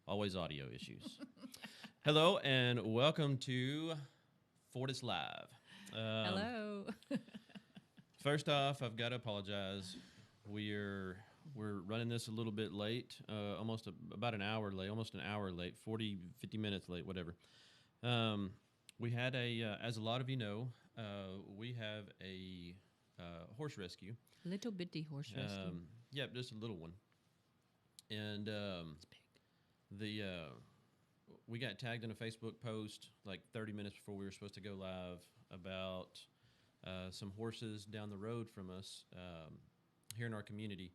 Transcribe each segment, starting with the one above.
Always audio issues. Hello and welcome to Fortis Live. Hello. First off, I've got to apologize. We're running this a little bit late, about an hour late, almost an hour late, 40, 50 minutes late, whatever. We had as a lot of you know, we have a horse rescue. Little bitty horse rescue. Yep, just a little one. And It's big. we got tagged in a Facebook post like 30 minutes before we were supposed to go live about some horses down the road from us here in our community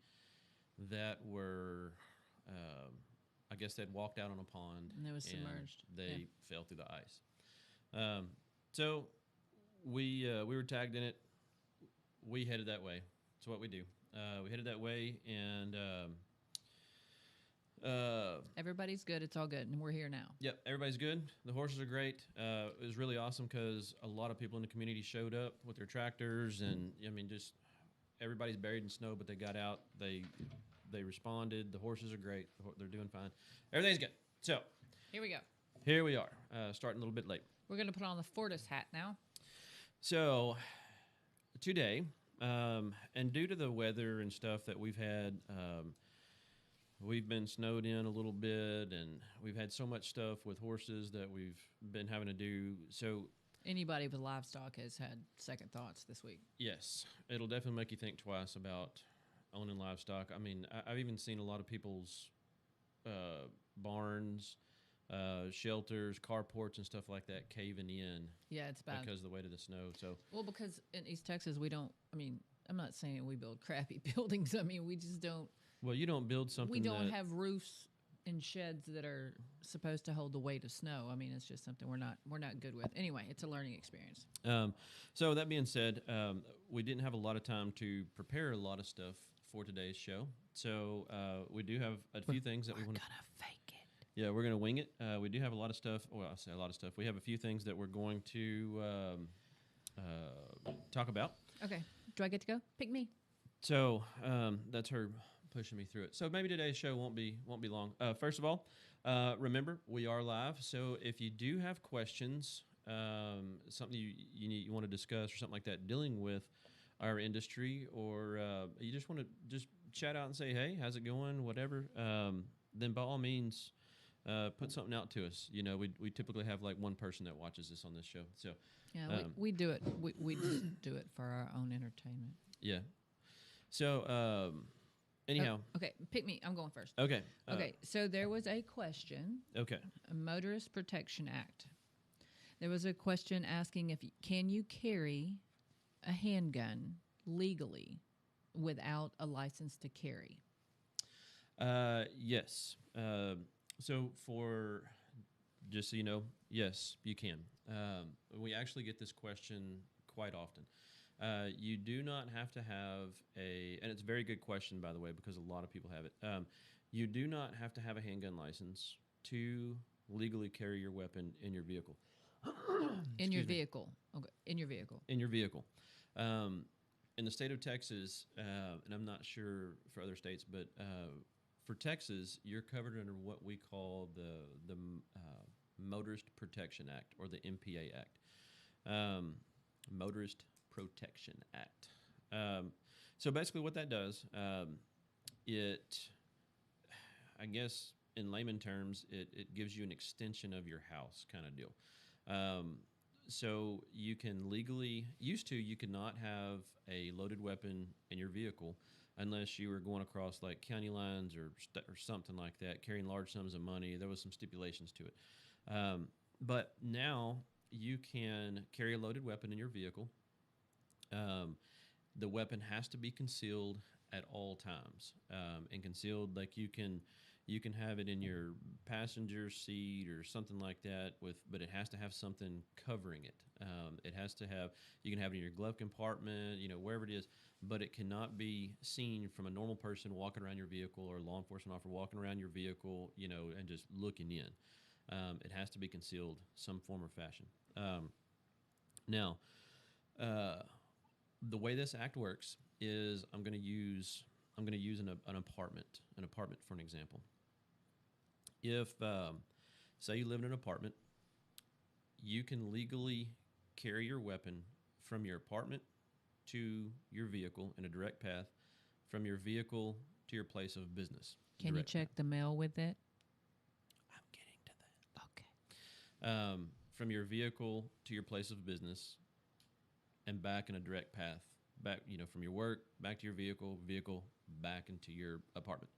that were, I guess they'd walked out on a pond And they was submerged. They fell through the ice. So we were tagged in it. We headed that way. That's what we do. We headed that way, and Everybody's good. It's all good. And we're here now. yep, everybody's good. The horses are great. It was really awesome because a lot of people in the community showed up with their tractors, and I mean, just everybody's buried in snow, but they got out. They responded. The horses are great. They're doing fine. Everything's good. So Here we go. here we are, starting a little bit late. We're going to put on the Fortis hat now. So today, and due to the weather and stuff that we've had, we've been snowed in a little bit, and we've had so much stuff with horses that we've been having to do. So Anybody with livestock has had second thoughts this week. yes, it'll definitely make you think twice about owning livestock. I mean, I've even seen a lot of people's barns, shelters, carports, and stuff like that caving in Yeah, it's bad. because of the weight of the snow. So Because in East Texas, we don't, I'm not saying we build crappy buildings. We just don't, well, you don't build something. we don't that, have roofs and sheds that are supposed to hold the weight of snow. It's just something we're not good with. Anyway, it's a learning experience. So that being said, we didn't have a lot of time to prepare a lot of stuff for today's show. So we do have a few things that we want to. We're gonna fake it. Yeah, we're gonna wing it. We do have a lot of stuff. Well, I say a lot of stuff. We have a few things that we're going to talk about. Okay. Do I get to go? Pick me. So that's her pushing me through it. So maybe today's show won't be long. First of all, remember we are live. So if you do have questions, something you want to discuss or something like that, dealing with our industry, or you just want to just chat out and say, hey, how's it going, whatever, then by all means, put something out to us. We typically have like one person that watches this on this show. So Yeah, we do it. We just do it for our own entertainment. yeah. So anyhow, Okay, pick me. I'm going first. okay. Okay, so there was a question, Okay. a Motorist Protection Act. There was a question asking can you carry a handgun legally without a license to carry? Yes. So for just so you know, yes, you can. We actually get this question quite often. You do not have to have and it's a very good question, by the way, because a lot of people have it. You do not have to have a handgun license to legally carry your weapon in your vehicle. In your vehicle. Okay, in your vehicle. In your vehicle. In the state of Texas, and I'm not sure for other states, but for Texas, you're covered under what we call the Motorist Protection Act, or the MPA Act. Motorist Protection Act. So basically what that does, I guess in layman terms, it gives you an extension of your house kind of deal. So you can legally, you could not have a loaded weapon in your vehicle unless you were going across like county lines or something like that, carrying large sums of money. There was some stipulations to it. But now you can carry a loaded weapon in your vehicle. The weapon has to be concealed at all times, and concealed like you can have it in your passenger seat or something like that. But it has to have something covering it. It has to have. You can have it in your glove compartment, wherever it is. But it cannot be seen from a normal person walking around your vehicle, or a law enforcement officer walking around your vehicle, and just looking in. It has to be concealed some form or fashion. Now, the way this act works is I'm going to use an apartment for an example. If say you live in an apartment, you can legally carry your weapon from your apartment to your vehicle in a direct path, from your vehicle to your place of business. Can you Direct check path. the mail with it? I'm getting to Okay. that. From your vehicle to your place of business and back in a direct path. Back, from your work back to your vehicle back into your apartment.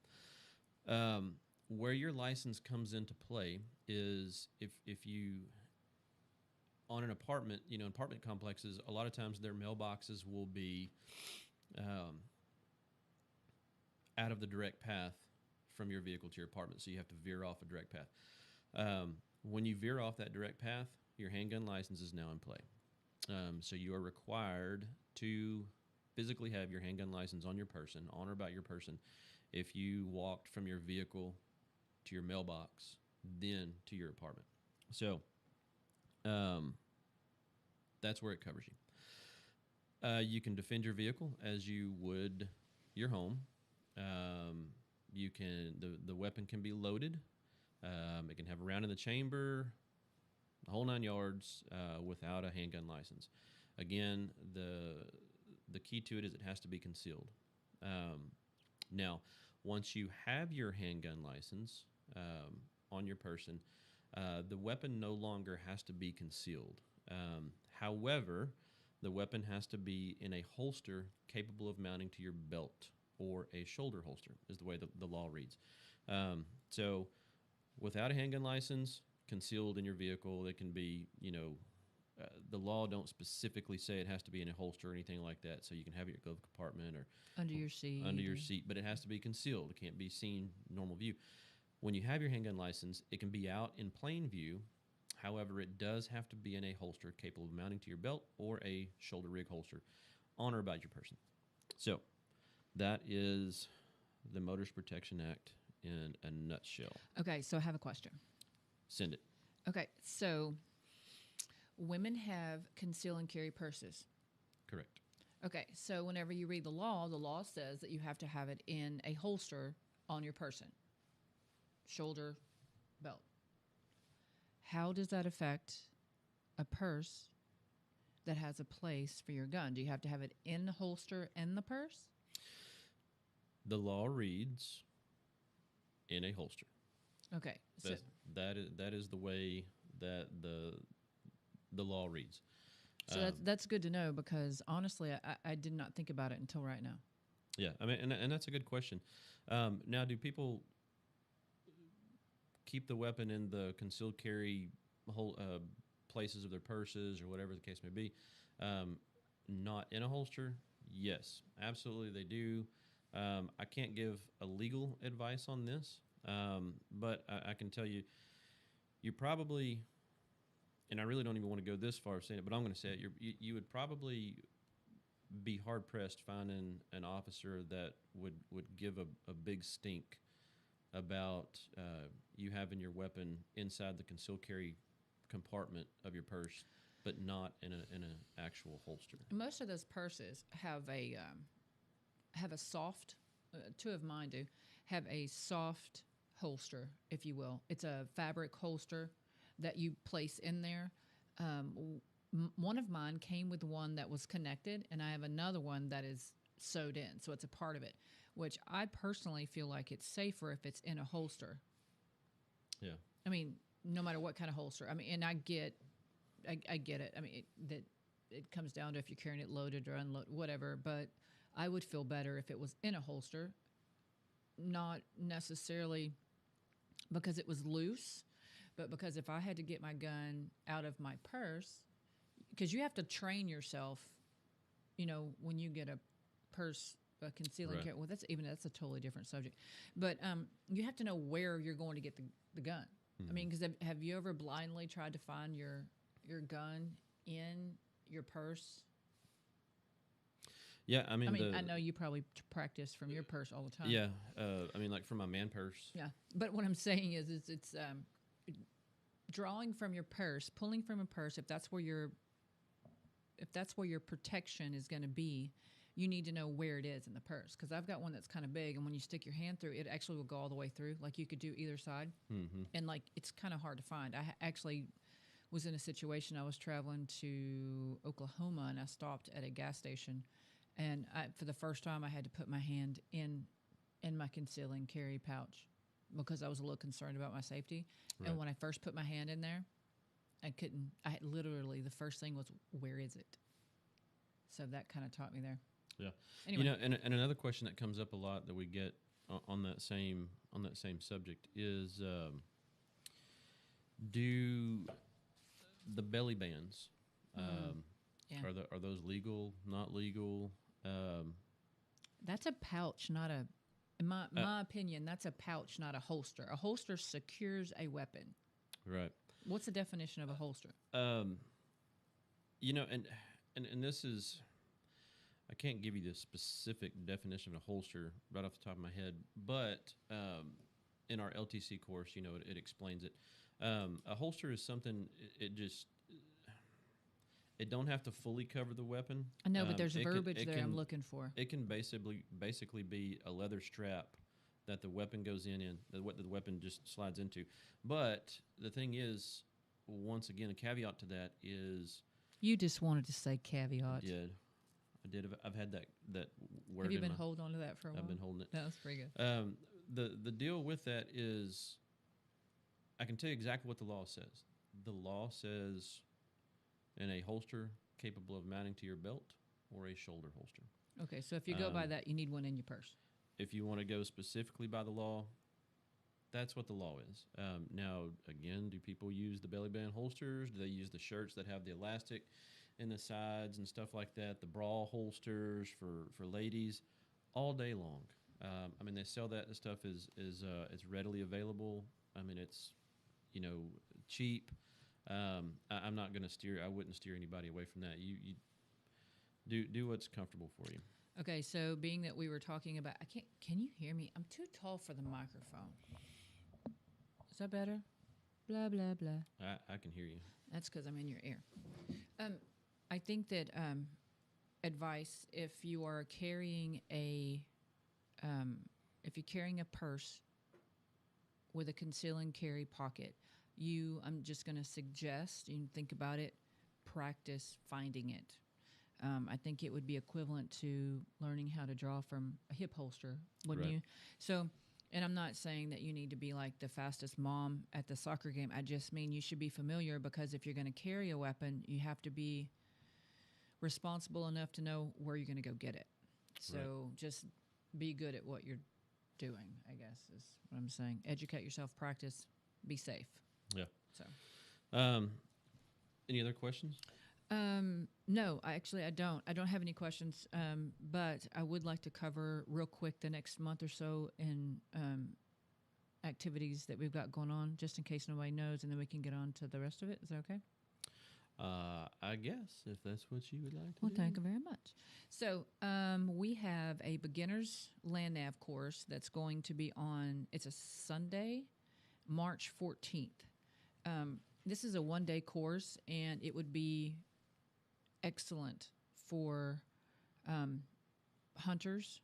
Where your license comes into play is if you on an apartment, apartment complexes, a lot of times their mailboxes will be um, out of the direct path from your vehicle to your apartment, so you have to veer off a direct path. When you veer off that direct path, your handgun license is now in play. So you are required to physically have your handgun license on your person, on or about your person, if you walked from your vehicle to your mailbox, then to your apartment. So that's where it covers you. You can defend your vehicle as you would your home. You can the weapon can be loaded. It can have a round in the chamber, the whole 9 yards, without a handgun license. Again, the key to it is it has to be concealed. Now, once you have your handgun license on your person, the weapon no longer has to be concealed. However, the weapon has to be in a holster capable of mounting to your belt or a shoulder holster, is the way the law reads. So, without a handgun license, concealed in your vehicle, it can be, the law don't specifically say it has to be in a holster or anything like that. So you can have it in your glove compartment or Under your seat. under your seat, but it has to be concealed. It can't be seen normal view. When you have your handgun license, it can be out in plain view. However, it does have to be in a holster capable of mounting to your belt or a shoulder rig holster on or about your person. So that is the Motors Protection Act in a nutshell. Okay, so I have a question. Send it. Okay, so women have conceal and carry purses. Correct. Okay, so whenever you read the law says that you have to have it in a holster on your person, shoulder, belt. How does that affect a purse that has a place for your gun? Do you have to have it in the holster in the purse? The law reads in a holster. Okay, so That is the way that the law reads. so that's good to know because honestly, I did not think about it until right now. Yeah, I mean, and that's a good question. Now, do people keep the weapon in the concealed carry places of their purses or whatever the case may be? Not in a holster? Yes, absolutely they do. I can't give a legal advice on this, but I can tell you, you probably, and I really don't even want to go this far saying it, but I'm going to say it. You would probably be hard pressed finding an officer that would give a big stink about you having your weapon inside the concealed carry compartment of your purse, but not in an actual holster. Most of those purses have a soft. Two of mine do have a soft holster, if you will. It's a fabric holster that you place in there. One of mine came with one that was connected, and I have another one that is sewed in, so it's a part of it, which I personally feel like it's safer if it's in a holster. Yeah. I mean, no matter what kind of holster. I mean, and I get it. I mean, it comes down to if you're carrying it loaded or unloaded, whatever. But I would feel better if it was in a holster, not necessarily because it was loose, but because if I had to get my gun out of my purse, because you have to train yourself, when you get a purse, concealing carry. Well, that's a totally different subject. But you have to know where you're going to get the gun. Mm-hmm. I mean, because have you ever blindly tried to find your gun in your purse? Yeah, I mean, I know you probably practice from your purse all the time. Yeah, I mean, like from my man purse. Yeah, but what I'm saying is it's drawing from your purse, pulling from a purse. If that's where your protection is going to be, you need to know where it is in the purse. Because I've got one that's kind of big, and when you stick your hand through, it actually will go all the way through. Like you could do either side, and like it's kind of hard to find. Actually was in a situation. I was traveling to Oklahoma, and I stopped at a gas station, and for the first time, I had to put my hand in my concealing carry pouch because I was a little concerned about my safety. Right. And when I first put my hand in there, I couldn't. I literally the first thing was, "Where is it?" So that kind of taught me there. Yeah. Anyway, You know, and another question that comes up a lot that we get on that same subject is, do the belly bands yeah. are those legal? Not legal? That's a pouch, not a. In my opinion, that's a pouch, not a holster. A holster secures a weapon. Right. What's the definition of a holster? You know, and this is, I can't give you the specific definition of a holster right off the top of my head, but in our LTC course, you know, it explains it. A holster is something, it don't have to fully cover the weapon. I know, but there's a verbiage there I'm looking for. It can basically be a leather strap that the weapon goes in, the weapon just slides into. But the thing is, once again, a caveat to that is... You just wanted to say caveat. I did. I've had that word. Have you been holding on to that for a while? I've been holding it. No, that's pretty good. The deal with that is, I can tell you exactly what the law says. The law says in a holster capable of mounting to your belt or a shoulder holster. Okay, so if you go by that, you need one in your purse. If you want to go specifically by the law, that's what the law is. Now, again, do people use the belly band holsters? Do they use the shirts that have the elastic in the sides and stuff like that? The bra holsters for ladies, all day long. I mean, they sell that stuff is it's readily available. I mean, it's, you know, cheap. I'm not going to steer. I wouldn't steer anybody away from that. You do what's comfortable for you. Okay, so being that we were talking about, can you hear me? I'm too tall for the microphone. Is that better? Blah, blah, blah. I can hear you. That's because I'm in your ear. I think that advice, if you're carrying a purse with a conceal and carry pocket, I'm just going to suggest, you think about it, practice finding it. I think it would be equivalent to learning how to draw from a hip holster, wouldn't you? So, and I'm not saying that you need to be like the fastest mom at the soccer game. I just mean you should be familiar, because if you're going to carry a weapon, you have to be responsible enough to know where you're going to go get it. So just be good at what you're doing, I guess, is what I'm saying. Educate yourself, practice, be safe. Yeah. So, any other questions? No, I don't. I don't have any questions. But I would like to cover real quick the next month or so in activities that we've got going on, just in case nobody knows, and then we can get on to the rest of it. Is that okay? I guess, if that's what you would like to do. Well, thank you very much. So we have a beginner's land nav course that's going to be on, it's a Sunday, March 14th. This is a one-day course, and it would be excellent for hunters,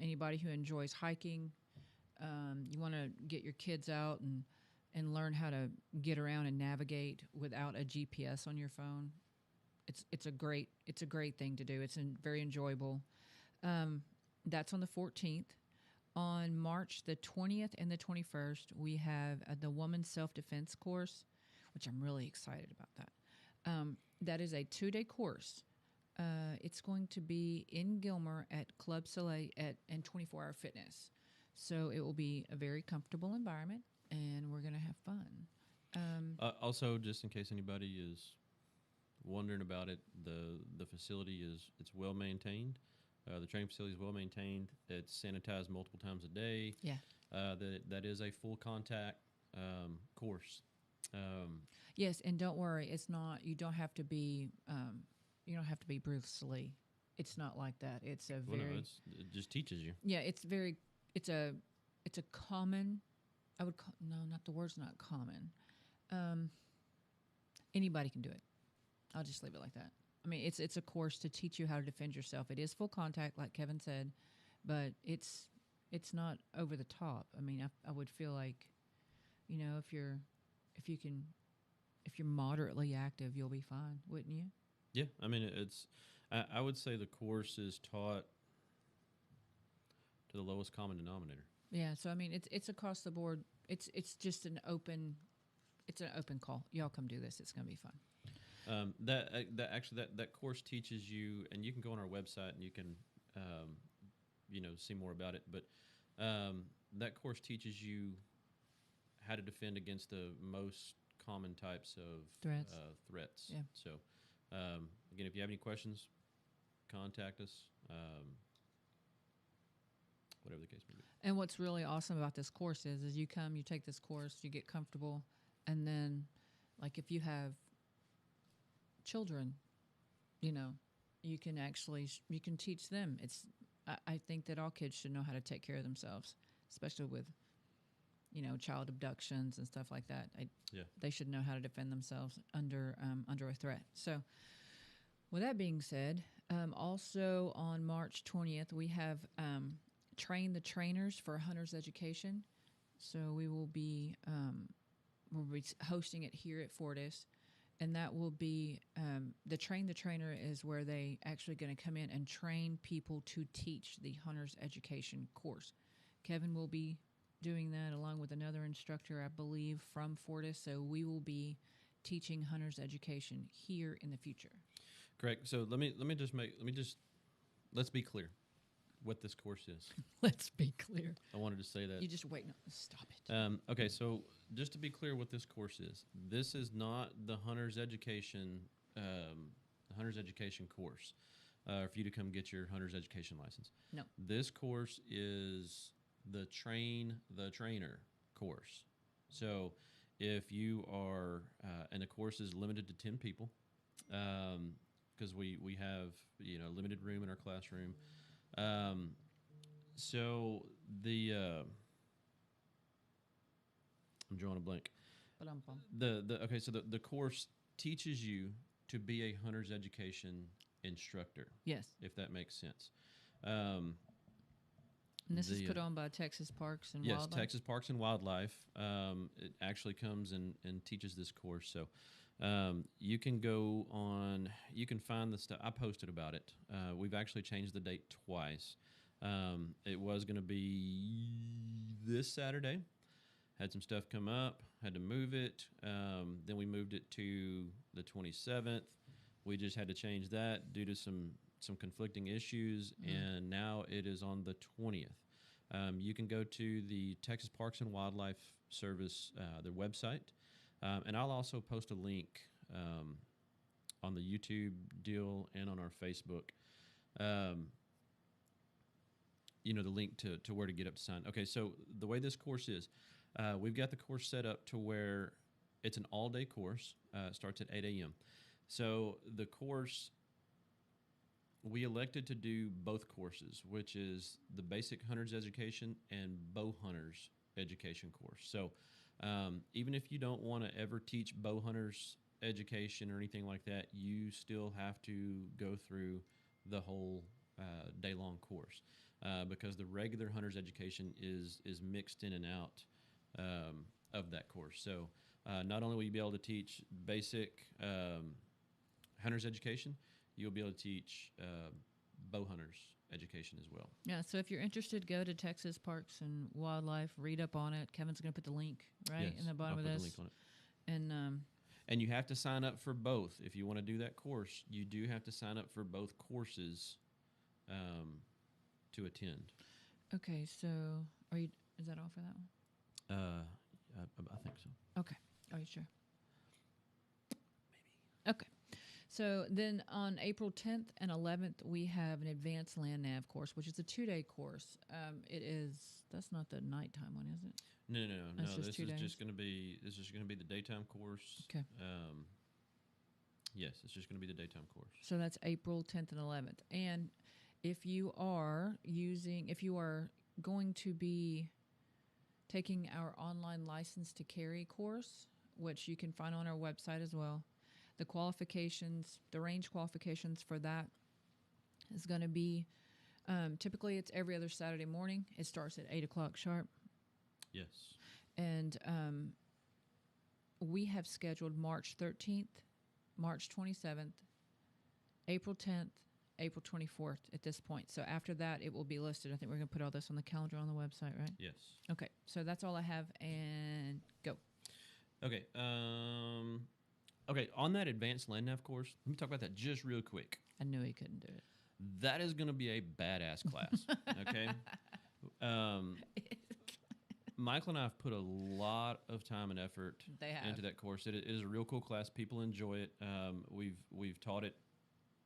anybody who enjoys hiking. You want to get your kids out and learn how to get around and navigate without a GPS on your phone. It's a great thing to do. It's very enjoyable. That's on the 14th. On March the 20th and the 21st, we have the Woman's Self-Defense course, which I'm really excited about that. That is a 2-day course. It's going to be in Gilmer at Club Soleil and 24 Hour Fitness. So it will be a very comfortable environment, and we're going to have fun. Also, just in case anybody is wondering about it, the facility it's well maintained. The training facility is well maintained. It's sanitized multiple times a day. Yeah. That is a full contact course. Yes, and don't worry, it's not. You don't have to be. You don't have to be Bruce Lee. It's not like that. It's a very. It just teaches you. Yeah, it's very. It's a common. I would call, no, not the word's not common. Anybody can do it. I'll just leave it like that. I mean, it's a course to teach you how to defend yourself. It is full contact, like Kevin said, but it's not over the top. I mean, I would feel like, if you can if you're moderately active, you'll be fine, wouldn't you? Yeah, I mean, it's. I would say the course is taught to the lowest common denominator. Yeah. So I mean, it's across the board. It's just it's an open call. Y'all come do this. It's gonna be fun. That course teaches you, and you can go on our website and you can, see more about it. But that course teaches you how to defend against the most common types of threats. Yeah. So, again, if you have any questions, contact us. Whatever the case may be. And what's really awesome about this course is you come, you take this course, you get comfortable, and then, like, if you have children, you can actually you can teach them. I think that all kids should know how to take care of themselves, especially with child abductions and stuff like that. They should know how to defend themselves under a threat. So, with that being said, also on March 20th we have Train the Trainers for Hunter's Education. So we'll be hosting it here at Fortis, and that will be the Train the Trainer is where they actually going to come in and train people to teach the Hunter's Education course. Kevin will be doing that along with another instructor, I believe, from Fortis. So we will be teaching Hunter's Education here in the future. Correct. So let's be clear what this course is. Let's be clear. I wanted to say that. You just wait. No, stop it. Okay, so just to be clear what this course is, this is not the Hunter's Education course for you to come get your Hunter's Education license. No. This course is the Train the Trainer course. So if you are, and the course is limited to 10 people, because we have limited room in our classroom. So I'm drawing a blank. The course teaches you to be a Hunter's Education instructor. Yes. If that makes sense. And this is put on by Texas Parks and Wildlife? Yes, Texas Parks and Wildlife. It actually comes and teaches this course. So you can go on, you can find the stuff. I posted about it. We've actually changed the date twice. It was going to be this Saturday. Had some stuff come up, had to move it. Then we moved it to the 27th. We just had to change that due to some conflicting issues, and now it is on the 20th. You can go to the Texas Parks and Wildlife Service, their website, and I'll also post a link on the YouTube deal and on our Facebook. The link to where to get up to sign. Okay, so the way this course is, we've got the course set up to where it's an all-day course. It starts at 8 a.m. So the course, we elected to do both courses, which is the basic Hunter's Education and bow hunters education course. So even if you don't want to ever teach bow hunters education or anything like that, you still have to go through the whole day-long course because the regular Hunter's Education is mixed in and out of that course. So not only will you be able to teach basic Hunter's Education, you'll be able to teach bow hunters education as well. Yeah, so if you're interested, go to Texas Parks and Wildlife, read up on it. Kevin's going to put the link in the bottom of this. I'll put the link on it. And and you have to sign up for both. If you want to do that course, you do have to sign up for both courses to attend. Okay, so is that all for that one? I think so. Okay. Are you sure? Maybe. Okay. So then on April 10th and 11th, we have an advanced land nav course, which is a 2-day course. That's not the nighttime one, is it? No. This is just going to be the daytime course. Okay. Yes, it's just going to be the daytime course. So that's April 10th and 11th. And if you are going to be taking our online license to carry course, which you can find on our website as well, The qualifications, the range qualifications for that is going to be typically it's every other Saturday morning. It starts at 8 o'clock sharp. Yes. And we have scheduled March 13th, March 27th, April 10th, April 24th at this point. So after that, it will be listed. I think we're going to put all this on the calendar on the website, right? Yes. Okay. So that's all I have. And go. Okay. Okay. On that advanced land nav course, let me talk about that just real quick. I knew he couldn't do it. That is going to be a badass class. Okay. Michael and I have put a lot of time and effort They have. into that course. It is a real cool class. People enjoy it. We've taught it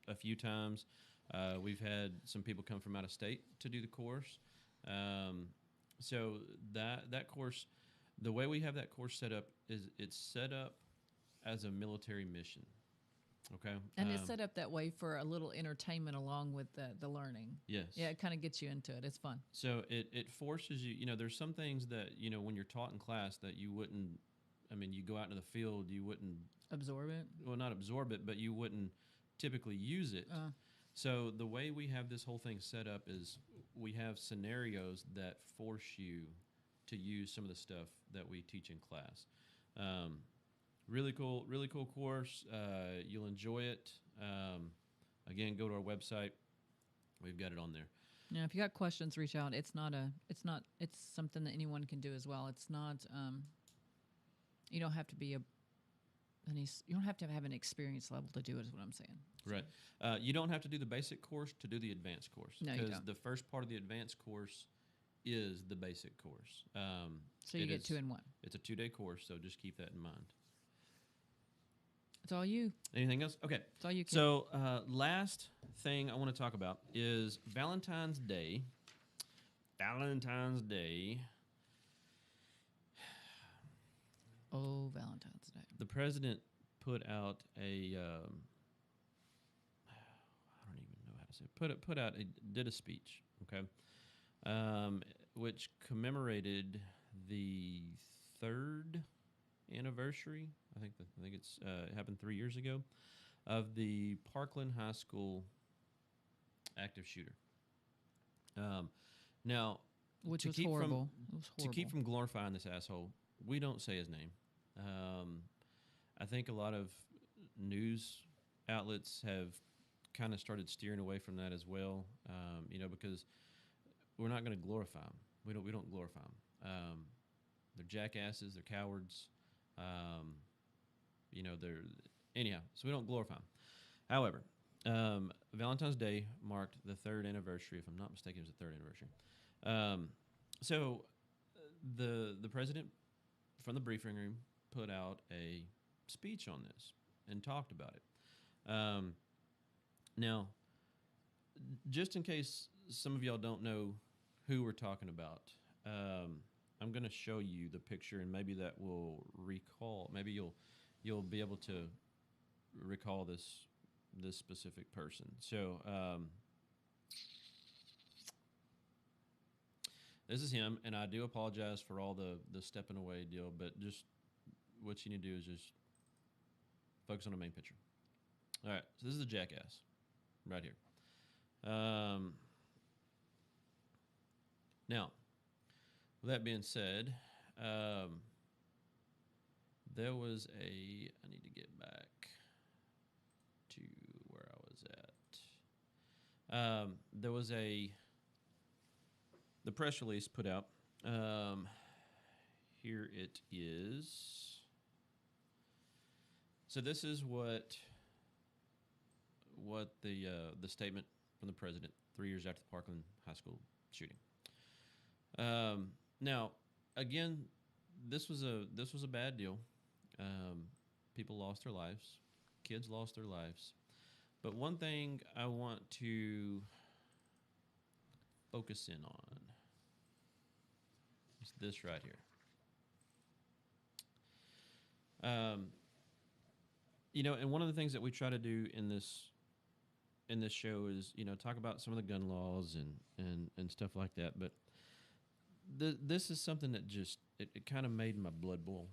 a few times. We've had some people come from out of state to do the course. So that course, the way we have that course set up is it's set up as a military mission. Okay. And it's set up that way for a little entertainment along with the learning. Yes. Yeah, it kind of gets you into it. It's fun. So it forces you, there's some things that, when you're taught in class that you wouldn't, you go out into the field, you wouldn't, Absorb it. well, not absorb it, but you wouldn't typically use it. So the way we have this whole thing set up is we have scenarios that force you to use some of the stuff that we teach in class. Really cool course. You'll enjoy it. Again, go to our website. We've got it on there. Yeah, if you got questions, reach out. It's something that anyone can do as well. It's not, you don't have to be you don't have to have an experience level to do it, is what I'm saying. Right. You don't have to do the basic course to do the advanced course. No, you because don't. the first part of the advanced course is the basic course. So you get 2 in 1. It's a 2-day course, so just keep that in mind. It's all you. Anything else? Okay. It's all you can. So last thing I want to talk about is Valentine's Day. Valentine's Day. Oh, Valentine's Day. The president put out I don't even know how to say it. Did a speech, okay, which commemorated the 3rd anniversary. I think it's it happened 3 years ago of the Parkland High School active shooter. Now, Which was horrible. It was to horrible. keep from glorifying this asshole, we don't say his name. I think a lot of news outlets have kind of started steering away from that as well, because we're not going to glorify them. We don't glorify them. They're jackasses. They're cowards. They're anyhow. So we don't glorify them. However, Valentine's Day marked the 3rd anniversary. If I'm not mistaken, it was the 3rd anniversary. So the president from the briefing room put out a speech on this and talked about it. Now, just in case some of y'all don't know who we're talking about, I'm going to show you the picture, and maybe that will recall. Maybe you'll be able to recall this specific person. So this is him, and I do apologize for all the stepping away deal, but just what you need to do is just focus on the main picture. All right, so this is a jackass right here. Now, with that being said, there was I need to get back to where I was at. There was the press release put out. Here it is. So this is what the statement from the president 3 years after the Parkland High School shooting. Now, again, this was a bad deal. People lost their lives. Kids lost their lives. But one thing I want to focus in on is this right here. And one of the things that we try to do in this show is, talk about some of the gun laws and stuff like that. But this is something that just it kind of made my blood boil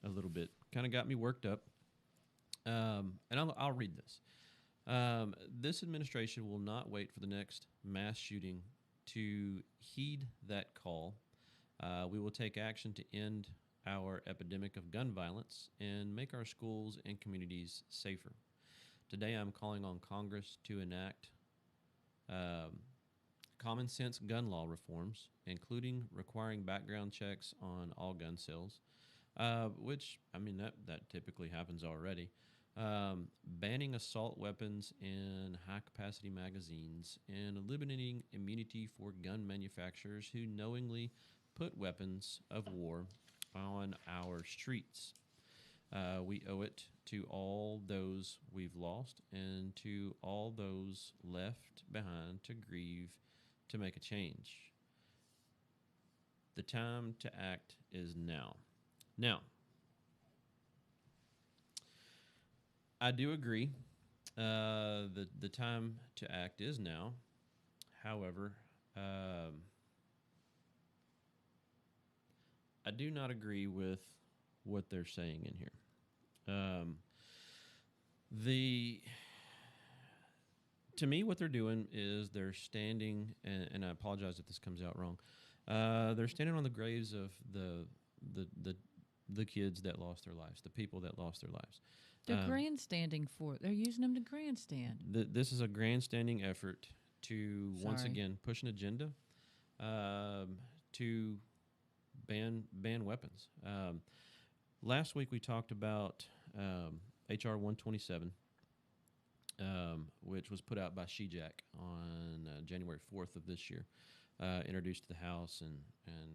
a little bit. Kind of got me worked up. And I'll read this. This administration will not wait for the next mass shooting to heed that call. We will take action to end our epidemic of gun violence and make our schools and communities safer. Today, I'm calling on Congress to enact um, common sense gun law reforms, including requiring background checks on all gun sales, which, I mean, that typically happens already. Banning assault weapons in high capacity magazines, and eliminating immunity for gun manufacturers who knowingly put weapons of war on our streets. We owe it to all those we've lost and to all those left behind to grieve, to make a change. The time to act is now. Now, I do agree. The time to act is now. However, I do not agree with what they're saying in here. The To me, what they're doing is they're standing, and I apologize if this comes out wrong. They're standing on the graves of the the the kids that lost their lives, the people that lost their lives. They're Um, grandstanding for it. They're using them to grandstand. this is a grandstanding effort to once Sorry. again push an agenda to ban weapons. Last week we talked about HR 127, which was put out by SheJack on January 4th of this year, introduced to the House, and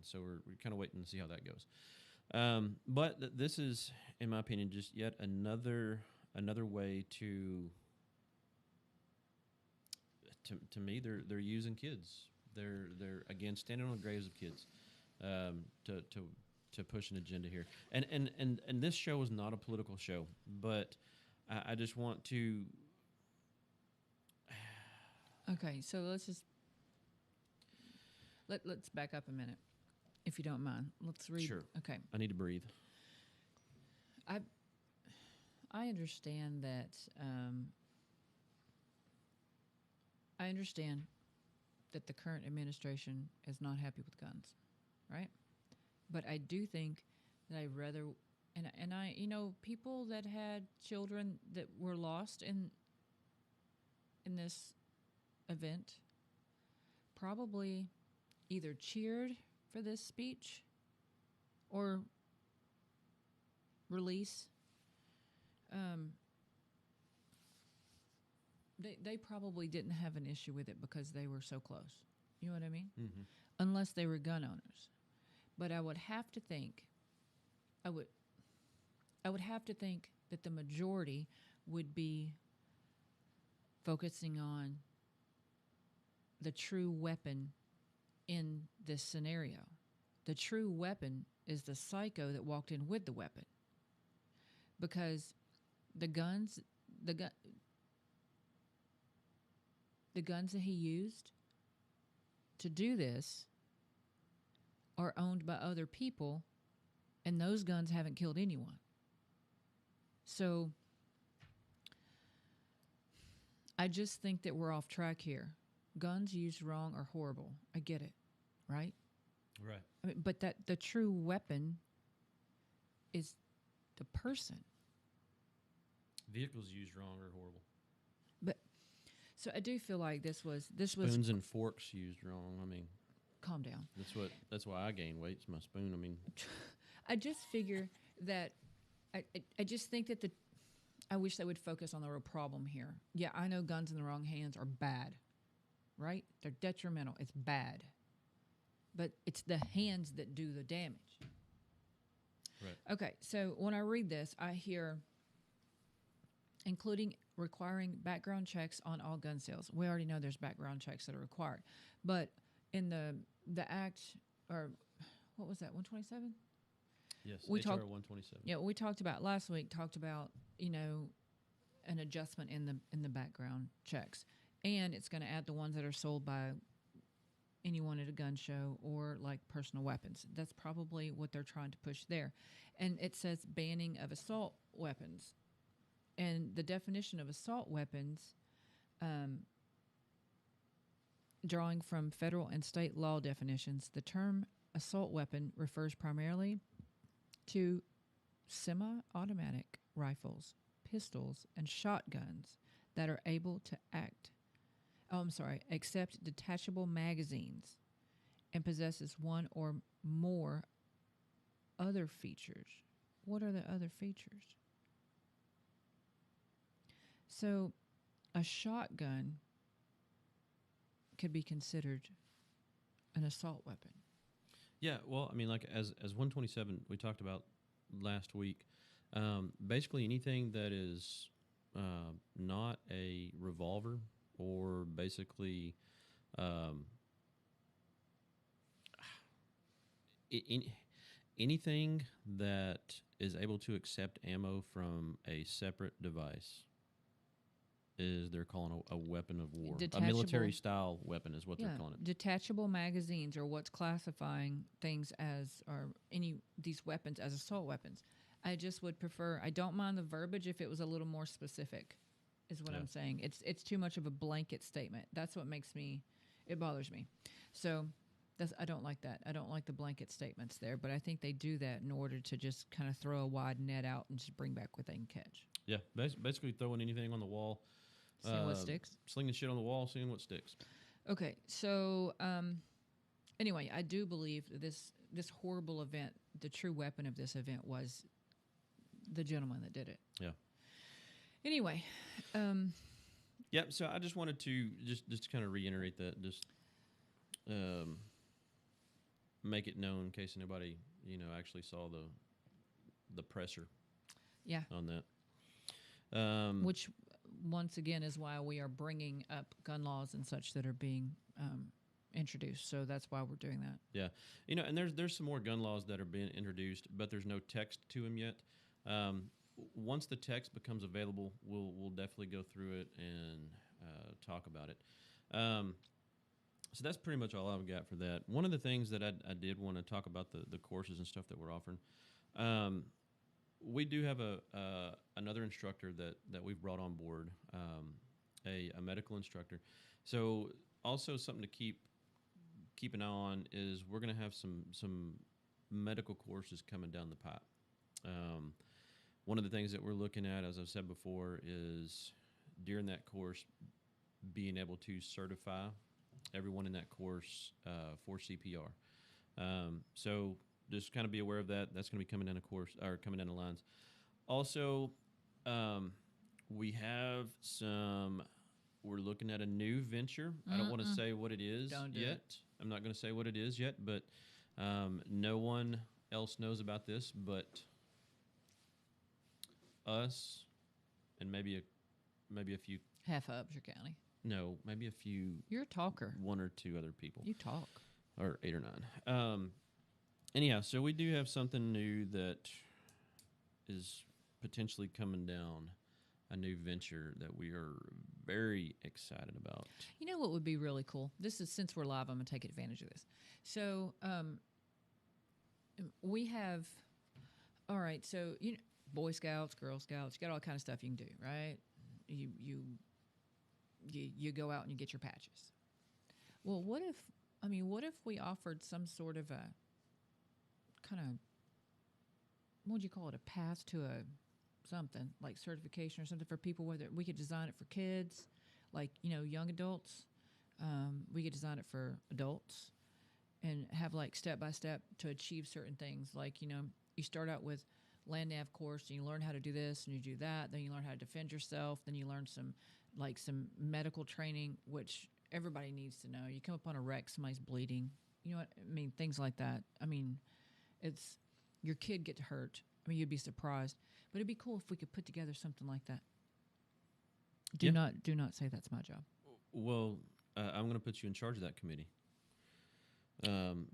so we're kind of waiting to see how that goes. But this is, in my opinion, just yet another way to me they're using kids. They're again standing on the graves of kids to push an agenda here. And this show is not a political show, but I just want to. Okay, so let's back up a minute, if you don't mind. Let's read. Sure. Okay, I need to breathe. I understand that. I understand that the current administration is not happy with guns, right? But I do think that I rather, and I, people that had children that were lost in this event probably either cheered for this speech or release. They probably didn't have an issue with it because they were so close. You know what I mean? Mm-hmm. Unless they were gun owners. But I would have to think, I would have to think that the majority would be focusing on the true weapon in this scenario. The true weapon is the psycho that walked in with the weapon. Because the guns that he used to do this are owned by other people, and those guns haven't killed anyone. So I just think that we're off track here. Guns used wrong are horrible. I get it, right? Right. I mean, but that the true weapon is the person. Vehicles used wrong are horrible. But so I do feel like this was Spoons and forks used wrong. I mean, calm down. that's why I gain weight. It's my spoon. I mean, I just figure that I just think that I wish they would focus on the real problem here. Yeah, I know guns in the wrong hands are bad, right? They're detrimental. It's bad. But it's the hands that do the damage. right. Okay, so when I read this, I hear including requiring background checks on all gun sales. We already know there's background checks that are required. But in the act, or what was that, 127? Yes. We HR talked- 127. Yeah, we talked about last week, an adjustment in the background checks. And it's going to add the ones that are sold by anyone at a gun show or like personal weapons. That's probably what they're trying to push there. And it says banning of assault weapons. And the definition of assault weapons, um, drawing from federal and state law definitions, the term assault weapon refers primarily to semi automatic rifles, pistols, and shotguns that are able to accept detachable magazines and possesses one or more other features. What are the other features? So, a shotgun could be considered an assault weapon. Yeah, well, I mean, like as 127 we talked about last week, basically anything that is not a revolver or basically um, anything that is able to accept ammo from a separate device is they're calling a weapon of war. A military style weapon is what they're calling it. Detachable magazines are what's classifying things as, or these weapons as assault weapons. I just would prefer, I don't mind the verbiage if it was a little more specific, is what I'm saying. It's too much of a blanket statement. That's what it bothers me. So I don't like that. I don't like the blanket statements there, but I think they do that in order to just kind of throw a wide net out and just bring back what they can catch. Yeah, basically throwing anything on the wall. Seeing what sticks. Slinging shit on the wall, seeing what sticks. Okay, so anyway, I do believe this horrible event, the true weapon of this event was the gentleman that did it. Yeah. Anyway. Yep, so I just wanted to just kind of reiterate that, just make it known in case anybody, actually saw the presser. Yeah. On that. Which, once again, is why we are bringing up gun laws and such that are being introduced. So that's why we're doing that. Yeah. And there's some more gun laws that are being introduced, but there's no text to them yet. Once the text becomes available, we'll definitely go through it and talk about it. So that's pretty much all I've got for that. One of the things that I did want to talk about the courses and stuff that we're offering. We do have another instructor that we've brought on board, a medical instructor. So also something to keep an eye on is we're going to have some medical courses coming down the pipe. One of the things that we're looking at, as I've said before, is during that course being able to certify everyone in that course for CPR. So just kind of be aware of that. That's going to be coming down coming down the lines. Also, we have we're looking at a new venture. I don't want to say what it is yet. I'm not going to say what it is yet, but no one else knows about this but us and maybe a few. Half Upshur County. No, maybe a few. You're a talker. One or two other people. You talk. Or 8 or 9. Anyhow, so we do have something new that is potentially coming down, a new venture that we are very excited about. You know what would be really cool? This is, since we're live, I'm going to take advantage of this. So we have, all right, so Boy Scouts, Girl Scouts, you got all kind of stuff you can do, right? You go out and you get your patches. Well, what if we offered some sort of a kind of, what would you call it, a path to something like certification or something for people, whether we could design it for kids, like, young adults. We could design it for adults and have like step-by-step to achieve certain things. Like, you start out with land nav course and you learn how to do this and you do that. Then you learn how to defend yourself. Then you learn some medical training, which everybody needs to know. You come up on a wreck, somebody's bleeding. You know what I mean? Things like that. I mean, it's your kid get hurt. I mean, you'd be surprised. But it'd be cool if we could put together something like that. Do not say that's my job. Well, I'm going to put you in charge of that committee.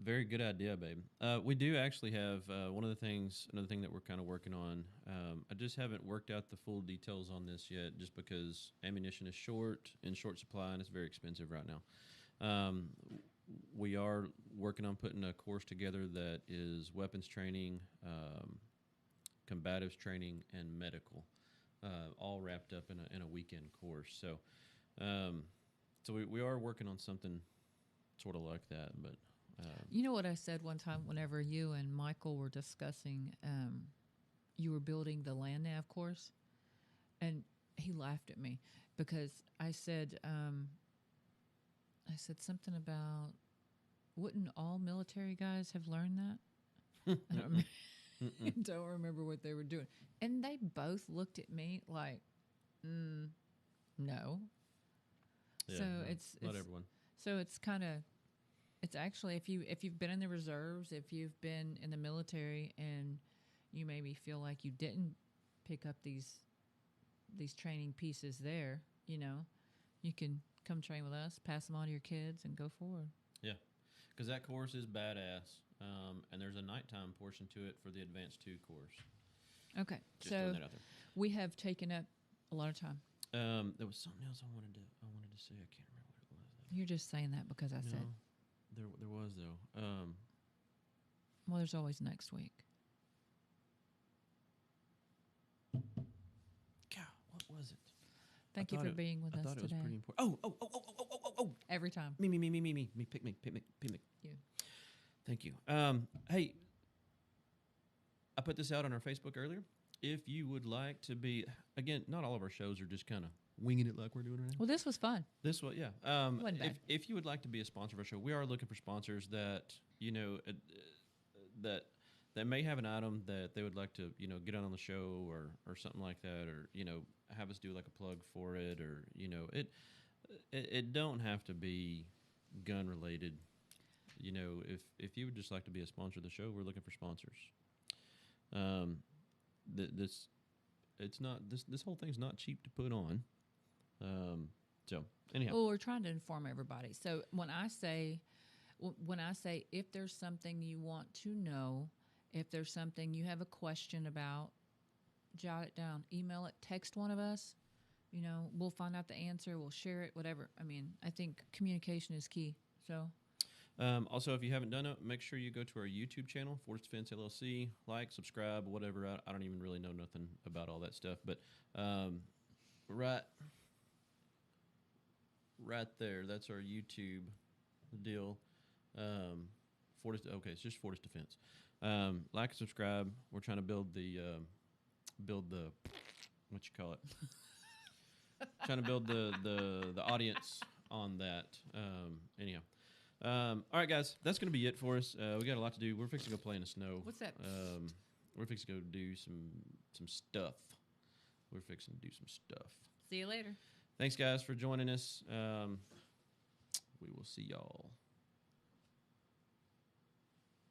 Very good idea, babe. We do actually have another thing that we're kind of working on. I just haven't worked out the full details on this yet, just because ammunition is in short supply, and it's very expensive right now. We are working on putting a course together that is weapons training, combatives training, and medical. all wrapped up in a weekend course. So, so we are working on something sort of like that. But You know what I said one time whenever you and Michael were discussing, you were building the land nav course, and he laughed at me because I said something about wouldn't all military guys have learned that? I don't remember, don't remember what they were doing, and they both looked at me like, no. yeah, So no, it's not everyone. so it's kind of it's actually if you've been in the reserves, if you've been in the military, and you maybe feel like you didn't pick up these training pieces there, you can come train with us, pass them on to your kids, and go forward. Yeah, because that course is badass. And there's a nighttime portion to it for the Advanced 2 course. Okay, Just so throwing that out there. we have taken up a lot of time. There was something else I wanted to say. I can't remember what it was. You're just saying that because I said, No, there was though. well, there's always next week. God, what was it? Thank you for being with I us thought it was today. pretty important. Oh! Every time. Me. Pick me. You. Thank you. Hey, I put this out on our Facebook earlier. If you would like to be, again, not all of our shows are just kind of winging it like we're doing right now. Well, this was fun. This one, yeah. Wasn't bad. If you would like to be a sponsor of our show, we are looking for sponsors that that may have an item that they would like to get on the show or something like that, or have us do like a plug for it, or it don't have to be gun related. If you would just like to be a sponsor of the show, we're looking for sponsors. This whole thing's not cheap to put on. So anyhow, Well, we're trying to inform everybody. So when I say if there's something you want to know, if there's something you have a question about, jot it down, email it, text one of us. We'll find out the answer. We'll share it, whatever. I mean, I think communication is key. So. Also, if you haven't done it, make sure you go to our YouTube channel, Force Defense LLC, like, subscribe, whatever. I don't even really know nothing about all that stuff, but right there, that's our YouTube deal. Okay, it's just Force Defense. Like and subscribe. We're trying to build the what you call it? Trying to build the audience on that. Anyhow. All right, guys, that's going to be it for us. We got a lot to do. We're fixing to go play in the snow. What's that? We're fixing to go do some stuff. We're fixing to do some stuff. See you later. Thanks, guys, for joining us. We will see y'all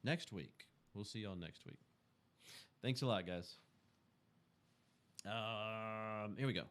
next week. We'll see y'all next week. Thanks a lot, guys. Here we go.